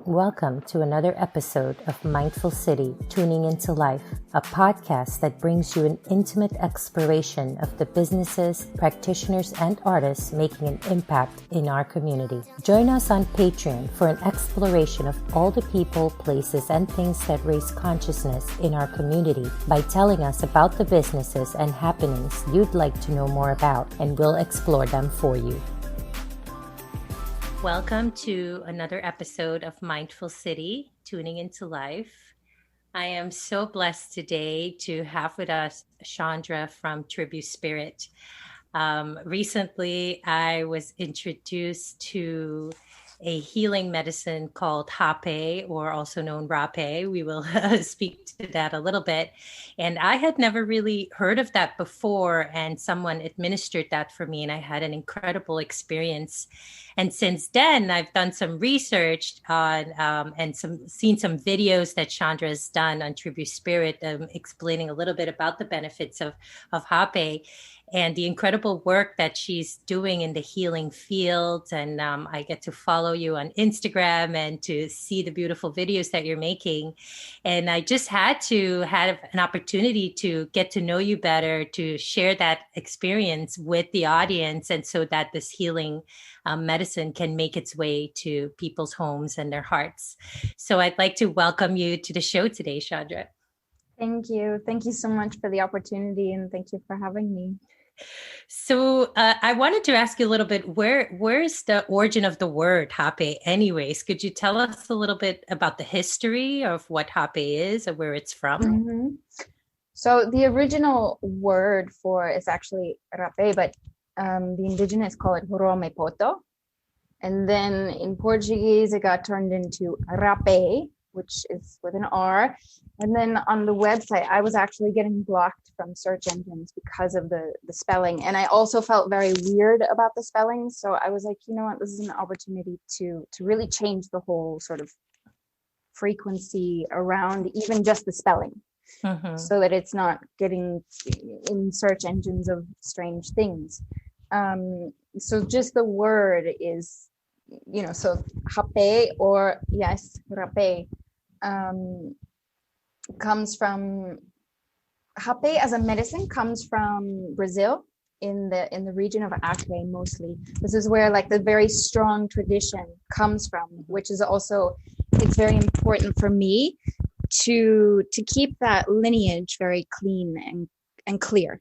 Welcome to another episode of Mindful City, Tuning into Life, a podcast that brings you an intimate exploration of the businesses, practitioners, and artists making an impact in our community. Join us on Patreon for an exploration of all the people, places, and things that raise consciousness in our community by telling us about the businesses and happenings you'd like to know more about, and we'll explore them for you. Welcome to another episode of Mindful City, Tuning into Life. I am so blessed today to have with us Chandra from Tribute Spirit. Recently, I was introduced to a healing medicine called Hape, or also known Rape. We will speak to that a little bit. And I had never really heard of that before, and someone administered that for me, and I had an incredible experience. And since then, I've done some research on and seen some videos that Chandra has done on Tribute Spirit, explaining a little bit about the benefits of Hape and the incredible work that she's doing in the healing field. And I get to follow you on Instagram and to see the beautiful videos that you're making. And I just had to have an opportunity to get to know you better, to share that experience with the audience, and so that this healing medicine can make its way to people's homes and their hearts. So I'd like to welcome you to the show today, Chandra. Thank you. Thank you so much for the opportunity, and thank you for having me. So I wanted to ask you a little bit, where's the origin of the word Hape anyways? Could you tell us a little bit about the history of what Hape is and where it's from? Mm-hmm. So the original word for is actually rape, but the indigenous call it romepoto. And then in Portuguese, it got turned into rape, which is with an R. And then on the website, I was actually getting blocked from search engines because of the spelling. And I also felt very weird about the spelling. So I was like, you know what, this is an opportunity to really change the whole sort of frequency around even just the spelling, so that it's not getting in search engines of strange things. So just the word is, so hape, or yes, rape, comes from, Hape as a medicine comes from Brazil, in the region of Acre mostly. This is where like the very strong tradition comes from, which is also, it's very important for me to keep that lineage very clean and clear.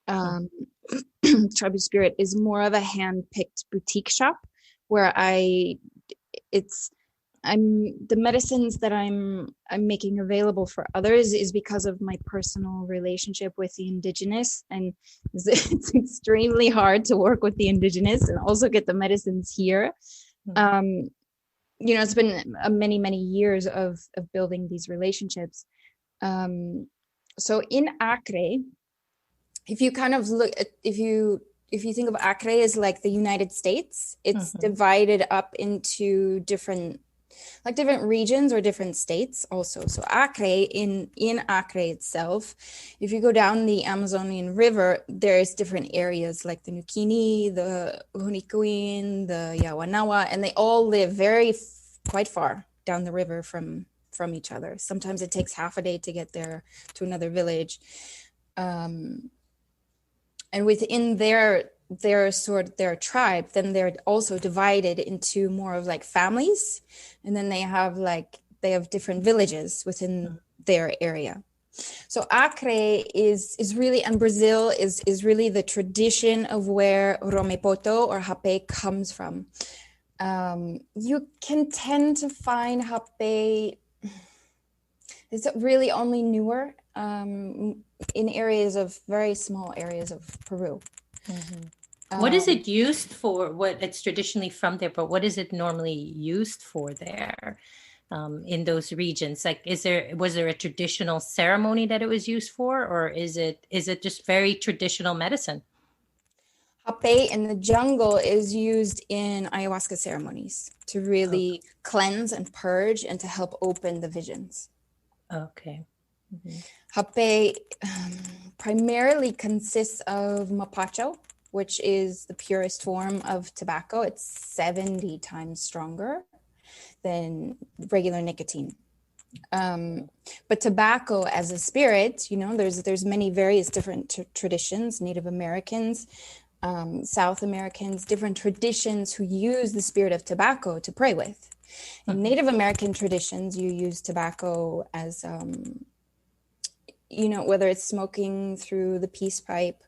Tribute Spirit is more of a hand-picked boutique shop where the medicines that I'm making available for others is because of my personal relationship with the indigenous, and it's extremely hard to work with the indigenous and also get the medicines here. It's been many years of building these relationships. So in Acre, if you kind of look at, if you think of Acre as like the United States, it's divided up into different regions or different states also. So Acre, in Acre itself, if you go down the Amazonian River, there's different areas like the Nukini, the Hunikuin, the Yawanawa, and they all live quite far down the river from each other. Sometimes it takes half a day to get there to another village. And within their tribe, then they're also divided into more of like families, and then they have different villages within their area. So Acre is really, and Brazil is really the tradition of where romepoto or hape comes from. You can tend to find hape, it's really only newer in very small areas of Peru. What is it used for? What it's traditionally from there, but what is it normally used for there in those regions? Like, was there a traditional ceremony that it was used for, or is it just very traditional medicine? Hape in the jungle is used in ayahuasca ceremonies to really cleanse and purge and to help open the visions. Okay. Hape primarily consists of mapacho, which is the purest form of tobacco. It's 70 times stronger than regular nicotine. But tobacco as a spirit, you know, there's many various different traditions, Native Americans, South Americans, different traditions who use the spirit of tobacco to pray with. In Native American traditions, you use tobacco as, you know, whether it's smoking through the peace pipe,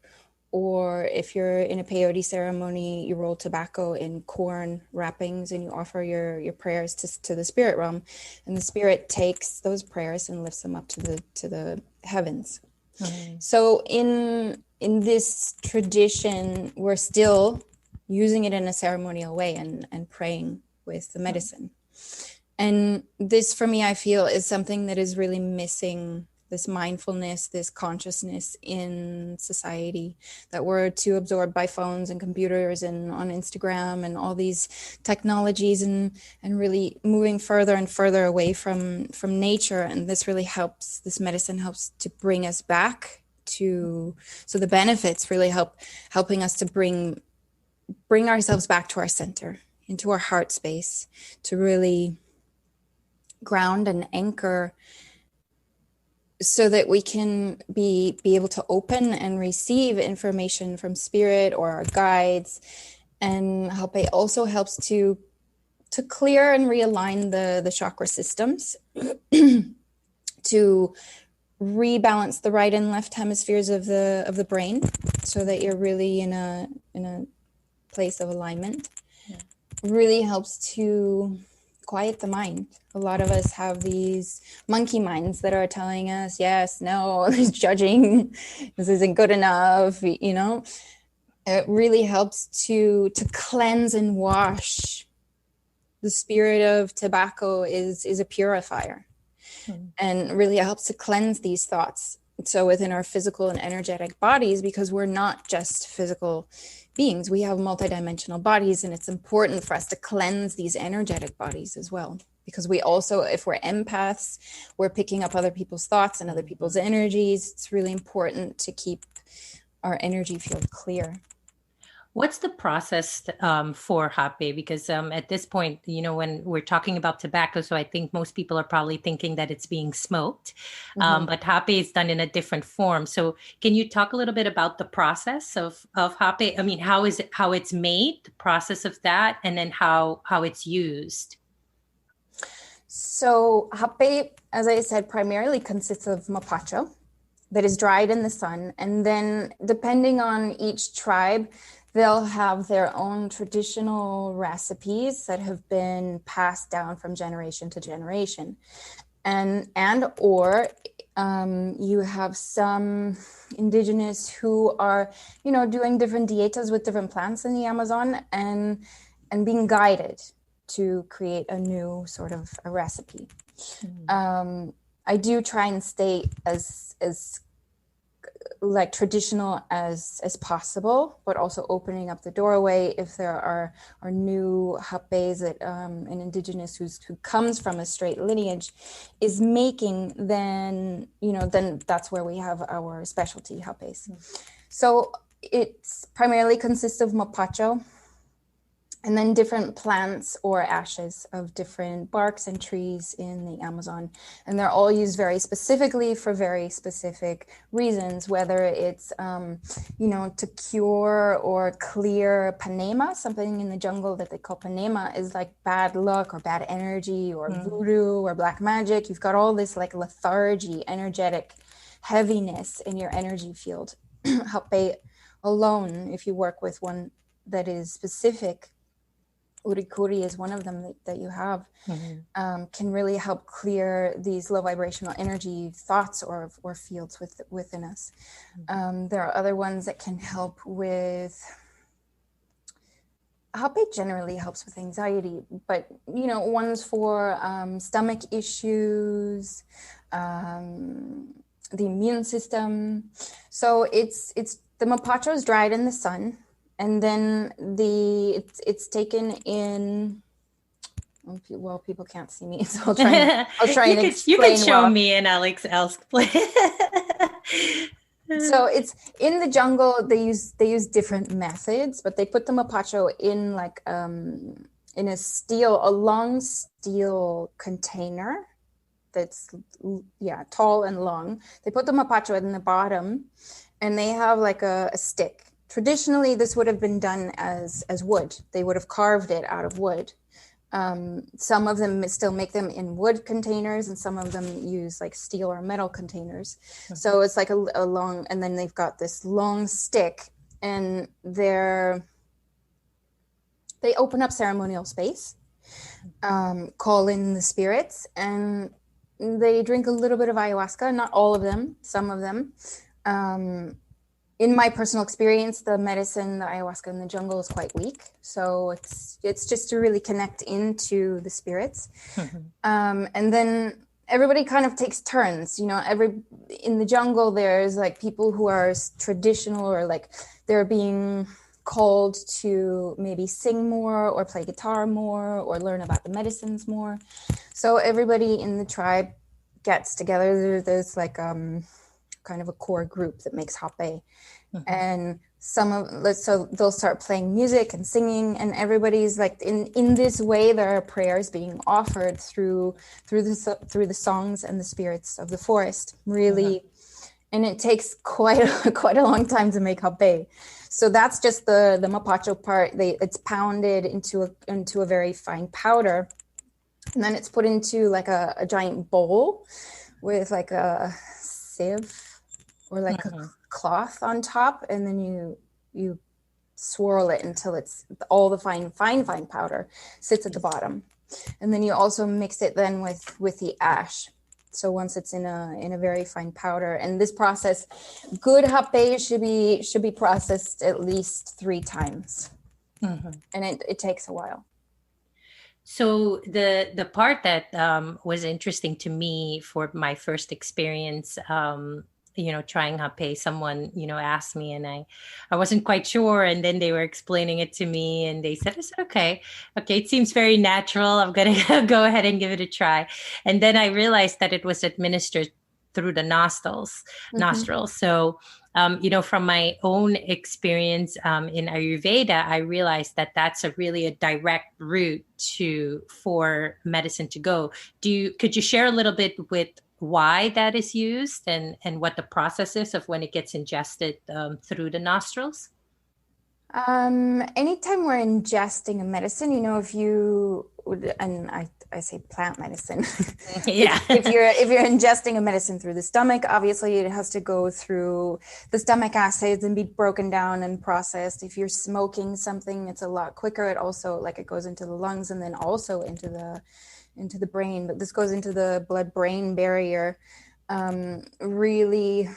or if you're in a peyote ceremony, you roll tobacco in corn wrappings and you offer your prayers to the spirit realm, and the spirit takes those prayers and lifts them up to the heavens. So in this tradition, we're still using it in a ceremonial way and praying with the medicine. And this, for me, I feel is something that is really missing, this mindfulness, this consciousness in society, that we're too absorbed by phones and computers and on Instagram and all these technologies, and really moving further and further away from nature. And this really helps, this medicine helps to bring us back to, so the benefits really helping us to bring ourselves back to our center, into our heart space, to really ground and anchor, so that we can be able to open and receive information from spirit or our guides. And Hape also helps to clear and realign the chakra systems, to rebalance the right and left hemispheres of the brain, so that you're really in a place of alignment. Really helps to quiet the mind. A lot of us have these monkey minds that are telling us, yes, no, judging, this isn't good enough, you know. It really helps to cleanse and wash. The spirit of tobacco is a purifier, and really helps to cleanse these thoughts. So within our physical and energetic bodies, because we're not just physical beings, we have multidimensional bodies, and it's important for us to cleanse these energetic bodies as well, because we also, if we're empaths, we're picking up other people's thoughts and other people's energies. It's really important to keep our energy field clear. What's the process for Hape? Because at this point, you know, when we're talking about tobacco, so I think most people are probably thinking that it's being smoked, but Hape is done in a different form. So can you talk a little bit about the process of Hape? I mean, how it's made, the process of that, and then how it's used? So Hape, as I said, primarily consists of mapacho that is dried in the sun. And then depending on each tribe, they'll have their own traditional recipes that have been passed down from generation to generation. And or you have some indigenous who are, you know, doing different dietas with different plants in the Amazon, and being guided to create a new sort of a recipe. I do try and stay as like traditional as possible, but also opening up the doorway if there are new hapes that an indigenous who comes from a straight lineage is making, then, you know, then that's where we have our specialty hapes. So it's primarily consists of mapacho, and then different plants or ashes of different barks and trees in the Amazon. And they're all used very specifically for very specific reasons, whether it's, you know, to cure or clear panema, something in the jungle that they call panema, is like bad luck or bad energy or voodoo or black magic. You've got all this like lethargy, energetic heaviness in your energy field. Hape alone, if you work with one that is specific, urikuri is one of them that you have, can really help clear these low vibrational energy thoughts or fields within us. There are other ones that can help with, Hape generally helps with anxiety, but, you know, ones for stomach issues, the immune system. So it's the mapacho is dried in the sun, and then it's taken in. Well, people can't see me, so I'll try and explain. You can show me and Alex explain. So it's in the jungle. They use different methods, but they put the mapacho in like a long steel container that's tall and long. They put the mapacho in the bottom, and they have like a stick. Traditionally, this would have been done as wood. They would have carved it out of wood. Some of them still make them in wood containers, and some of them use like steel or metal containers. So it's like a long, and then they've got this long stick, and they open up ceremonial space, call in the spirits, and they drink a little bit of ayahuasca. Not all of them, some of them. In my personal experience, the medicine, the ayahuasca in the jungle is quite weak. So it's just to really connect into the spirits. And then everybody kind of takes turns, in the jungle, there's like people who are traditional, or like they're being called to maybe sing more or play guitar more or learn about the medicines more. So everybody in the tribe gets together. There's like kind of a core group that makes Hape. And so they'll start playing music and singing, and everybody's like in this way there are prayers being offered through the songs and the spirits of the forest, really. And it takes quite a long time to make Hape. So that's just the mapacho part. It's pounded into a very fine powder, and then it's put into like a giant bowl with like a sieve or like a cloth on top, and then you swirl it until it's all the fine powder sits at the bottom, and then you also mix it then with the ash. So once it's in a very fine powder, and this process, good Hape should be processed at least 3 times, and it takes a while. So the part that was interesting to me for my first experience, trying Hape, someone, asked me, and I wasn't quite sure. And then they were explaining it to me, and they said, okay, it seems very natural. I'm going to go ahead and give it a try. And then I realized that it was administered through the nostrils. So, from my own experience in Ayurveda, I realized that that's really a direct route for medicine to go. Could you share a little bit with why that is used and what the process is of when it gets ingested through the nostrils? Anytime we're ingesting a medicine, if you would, and I say plant medicine. Yeah. if you're ingesting a medicine through the stomach, obviously it has to go through the stomach acids and be broken down and processed. If you're smoking something, it's a lot quicker. It also it goes into the lungs and then also into the brain, but this goes into the blood-brain barrier, really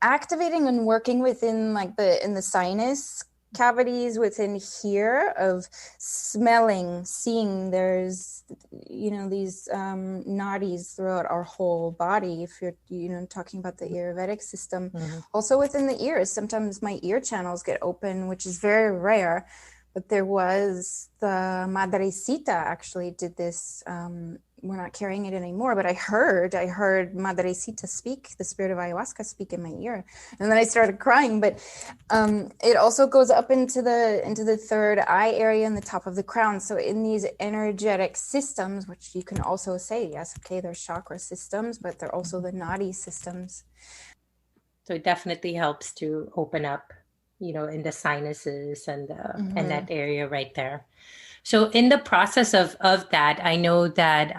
activating and working within in the sinus cavities within here of smelling, seeing. There's these nadis throughout our whole body. If you're talking about the Ayurvedic system, also within the ears, sometimes my ear channels get open, which is very rare. But there was the Madrecita actually did this. We're not carrying it anymore, but I heard Madrecita speak, the spirit of ayahuasca speak in my ear, and then I started crying. But it also goes up into the third eye area and the top of the crown. So in these energetic systems, which you can also say, yes, okay, they're chakra systems, but they're also the nadi systems. So it definitely helps to open up, in the sinuses and and that area right there. So in the process of that, I know that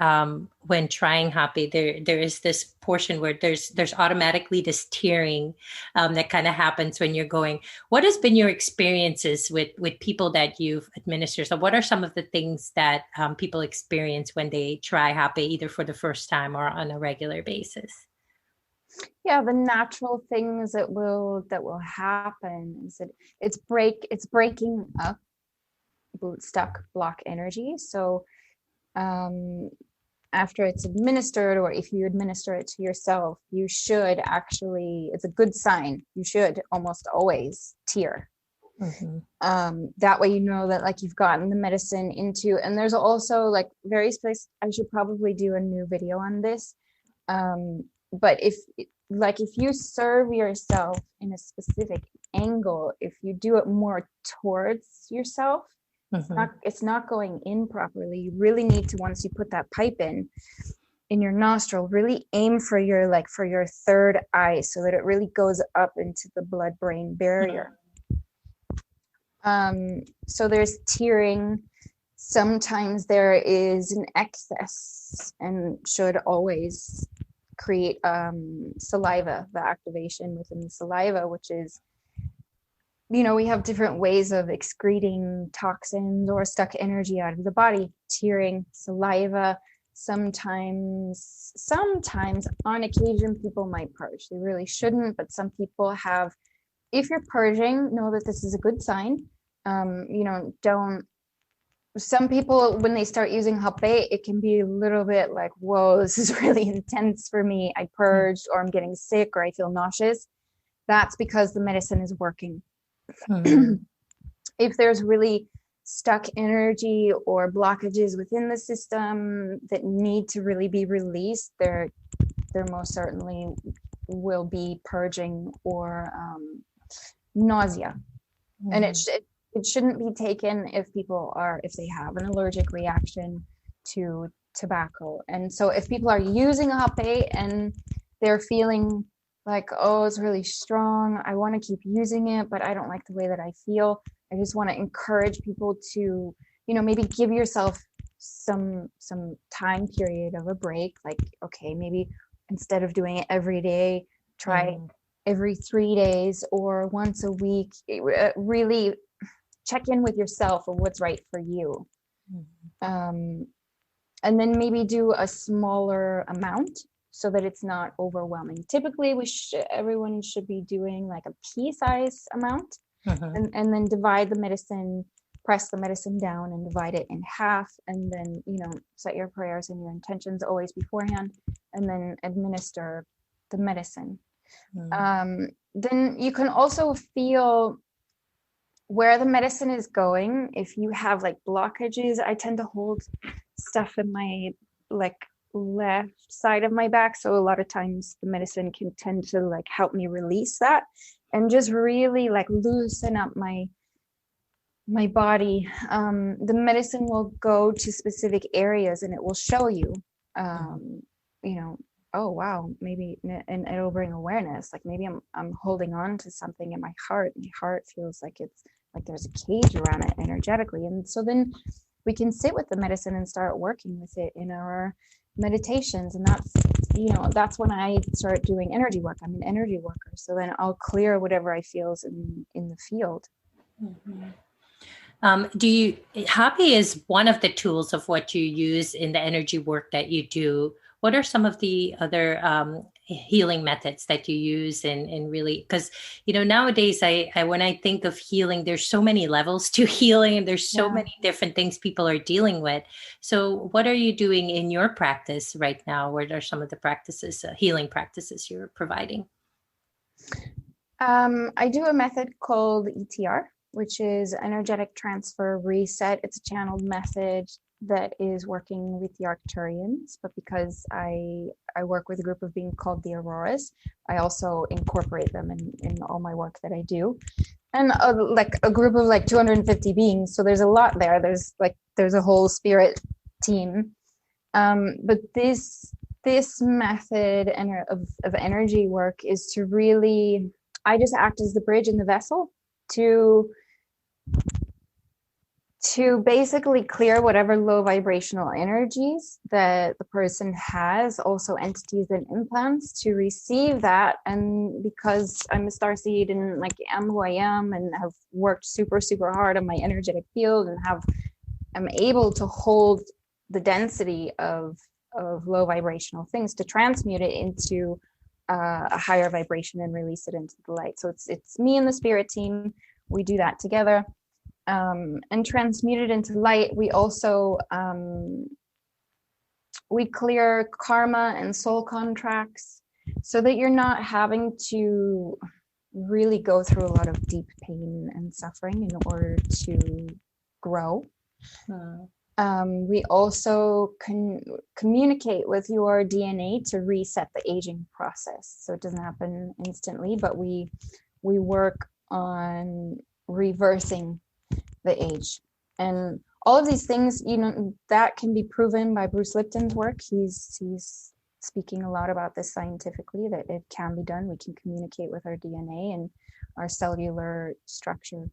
when trying Hape, there is this portion where there's automatically this tearing that kind of happens when you're going. What has been your experiences with people that you've administered? So what are some of the things that people experience when they try Hape, either for the first time or on a regular basis? Yeah, the natural things that will happen is that it's breaking up stuck block energy. So after it's administered, or if you administer it to yourself, you should actually, it's a good sign, you should almost always tear. That way that you've gotten the medicine into. And there's also various places. I should probably do a new video on this, but if you serve yourself in a specific angle, if you do it more towards yourself, Hmm. It's not going in properly. You really need to, once you put that pipe in your nostril, really aim for your third eye so that it really goes up into the blood brain barrier. So there's tearing. Sometimes there is an excess and should always create saliva, the activation within the saliva, which is, we have different ways of excreting toxins or stuck energy out of the body. Tearing, saliva. Sometimes on occasion, people might purge. They really shouldn't, but some people have. If you're purging, know that this is a good sign. Don't. Some people, when they start using Hape, it can be a little bit like, whoa, this is really intense for me. I purged, or I'm getting sick, or I feel nauseous. That's because the medicine is working. Hmm. If there's really stuck energy or blockages within the system that need to really be released, there most certainly will be purging or nausea. And it shouldn't be taken if they have an allergic reaction to tobacco. And so if people are using a Hape and they're feeling like, oh, it's really strong, I want to keep using it, but I don't like the way that I feel, I just want to encourage people to, maybe give yourself some time period of a break. Like, okay, maybe instead of doing it every day, try every 3 days or once a week. Really check in with yourself of what's right for you. And then maybe do a smaller amount so that it's not overwhelming. Typically, everyone should be doing like a pea-size amount, and then divide the medicine, press the medicine down and divide it in half, and then, set your prayers and your intentions always beforehand, and then administer the medicine. Then you can also feel where the medicine is going. If you have like blockages, I tend to hold stuff in my like left side of my back, so a lot of times the medicine can tend to like help me release that and just really like loosen up my body. The medicine will go to specific areas and it will show you, oh wow, maybe, and it'll bring awareness, like maybe I'm holding on to something in my heart. My heart feels like it's like there's a cage around it energetically, and so then we can sit with the medicine and start working with it in our meditations. And that's when I start doing energy work. I'm an energy worker, so then I'll clear whatever I feels in the field. Hape is one of the tools of what you use in the energy work that you do. What are some of the other healing methods that you use and really, because, nowadays when I think of healing, there's so many levels to healing and there's so many different things people are dealing with. So what are you doing in your practice right now? What are some of the practices, healing practices you're providing? I do a method called ETR, which is energetic transfer reset. It's a channeled method that is working with the Arcturians, but because I work with a group of beings called the Auroras, I also incorporate them in all my work that I do. And like a group of like 250 beings, so there's a lot there. There's a whole spirit team. But this method of energy work is to really, I just act as the bridge and the vessel to basically clear whatever low vibrational energies that the person has, also entities and implants, to receive that. And because I'm a starseed and like am who I am and have worked super, super hard on my energetic field and I'm able to hold the density of low vibrational things to transmute it into a higher vibration and release it into the light. So it's me and the spirit team. We do that together. And transmute it into light. We also we clear karma and soul contracts so that you're not having to really go through a lot of deep pain and suffering in order to grow. We also can communicate with your DNA to reset the aging process. So it doesn't happen instantly, but we work on reversing the age. And all of these things, that can be proven by Bruce Lipton's work. He's speaking a lot about this scientifically, that it can be done. We can communicate with our DNA and our cellular structure.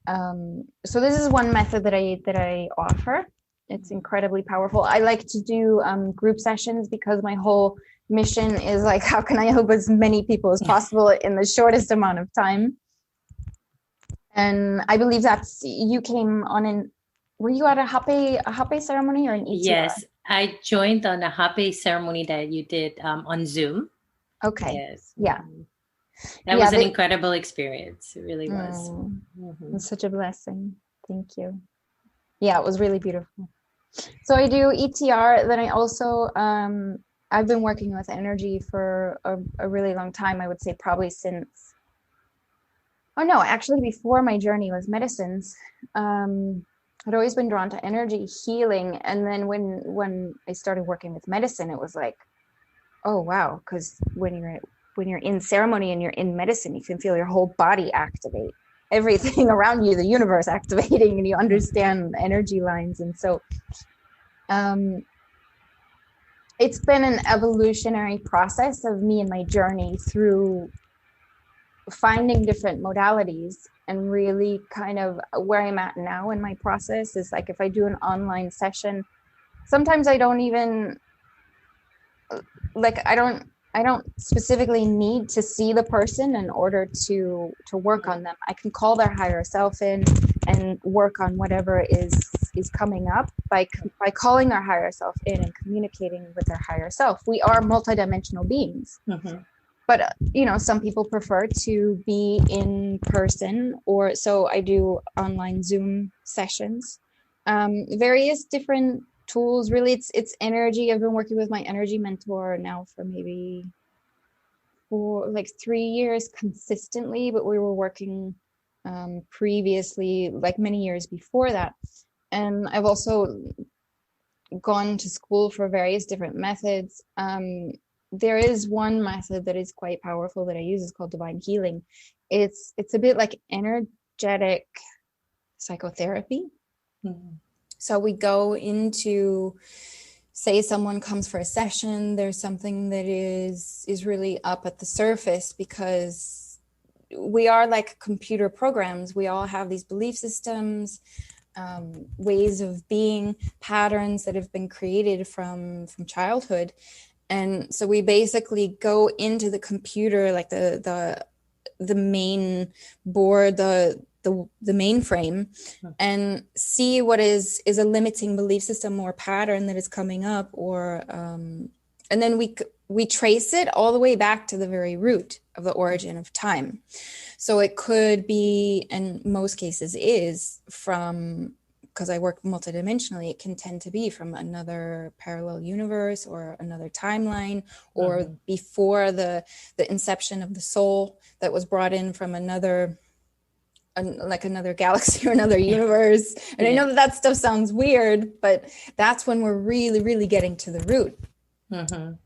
So this is one method that I offer. It's incredibly powerful. I like to do group sessions because my whole mission is like, how can I help as many people as possible in the shortest amount of time? And I believe you came on were you at a Hape ceremony or an ETR? Yes, I joined on a Hape ceremony that you did on Zoom. Okay. Yes. Yeah. That Yeah. was an incredible experience. It really was. It's such a blessing. Thank you. Yeah, it was really beautiful. So I do ETR. Then I also, I've been working with energy for a really long time. I would say probably since, oh no, actually before my journey with medicines. I'd always been drawn to energy healing. And then when I started working with medicine, it was like, oh wow, because when you're in ceremony and you're in medicine, you can feel your whole body activate, everything around you, the universe activating, and you understand energy lines. And so it's been an evolutionary process of me and my journey through finding different modalities. And really kind of where I'm at now in my process is like, if I do an online session, sometimes I don't even like, I don't specifically need to see the person in order to work on them. I can call their higher self in and work on whatever is coming up by calling their higher self in and communicating with their higher self. We are multidimensional beings. But some people prefer to be in person, or so I do online Zoom sessions, various different tools. Really, it's energy. I've been working with my energy mentor now for maybe for like 3 years consistently, but we were working previously, like many years before that. And I've also gone to school for various different methods. There is one method that is quite powerful that I use. It's called divine healing. It's a bit like energetic psychotherapy. So we go into, say someone comes for a session, there's something that is really up at the surface, because we are like computer programs. We all have these belief systems, ways of being, patterns that have been created from childhood. And so we basically go into the computer, like the main board, the mainframe, and see what is a limiting belief system or pattern that is coming up, or and then we trace it all the way back to the very root of the origin of time. So it could be, in most cases is from, because I work multidimensionally, it can tend to be from another parallel universe or another timeline, or before the inception of the soul that was brought in from another galaxy or another universe. And I know that stuff sounds weird, but that's when we're really, really getting to the root.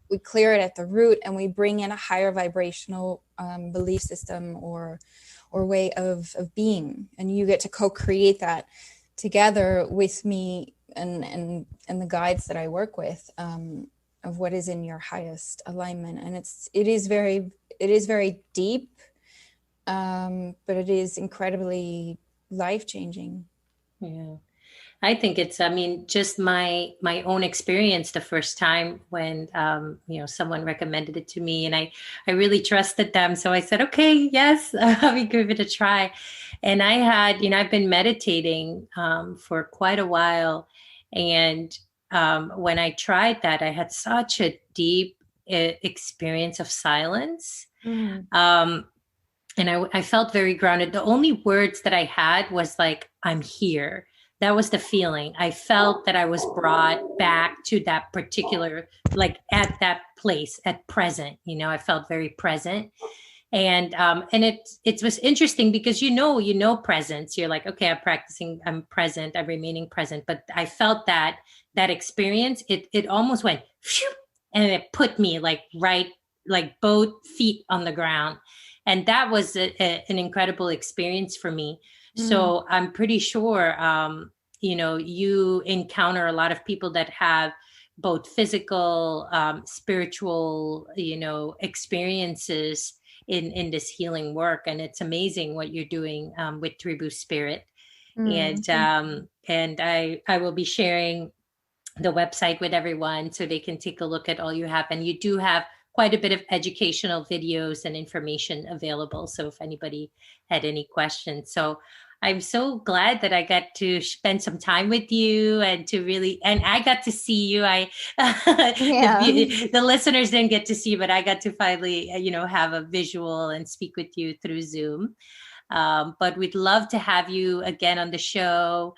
We clear it at the root, and we bring in a higher vibrational belief system or way of being, and you get to co-create that together with me and the guides that I work with, of what is in your highest alignment. And it is very deep, but it is incredibly life-changing. Yeah. I think it's, I mean, just my own experience the first time when, someone recommended it to me, and I really trusted them. So I said, okay, yes, I'll give it a try. And I had, I've been meditating for quite a while. And when I tried that, I had such a deep experience of silence. And I felt very grounded. The only words that I had was like, I'm here. That was the feeling. I felt that I was brought back to that particular, like at that place at present, I felt very present. And it was interesting because, presence, you're like, okay, I'm present, I'm remaining present. But I felt that experience, it almost went, phew, and it put me like right, like both feet on the ground. And that was an incredible experience for me. So I'm pretty sure you encounter a lot of people that have both physical, spiritual, experiences in this healing work. And it's amazing what you're doing with Tribu Spirit. And Thank and I will be sharing the website with everyone so they can take a look at all you have. And you do have quite a bit of educational videos and information available. So if anybody had any questions. So I'm so glad that I got to spend some time with you and and I got to see you. Yeah. The listeners didn't get to see, but I got to finally, have a visual and speak with you through Zoom. But we'd love to have you again on the show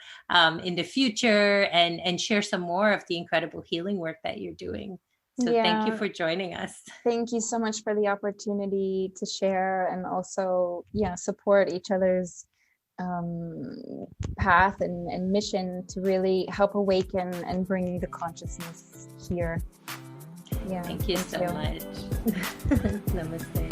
in the future and share some more of the incredible healing work that you're doing. So thank you Yeah. for joining us. Thank you so much for the opportunity to share and also, yeah, support each other's path and mission to really help awaken and bring the consciousness here. Yeah. Thank you so much. Namaste.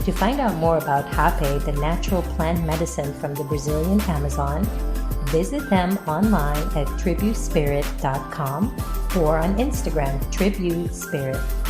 To find out more about Hape, the natural plant medicine from the Brazilian Amazon, visit them online at tribuspirit.com or on Instagram, tribuspirit.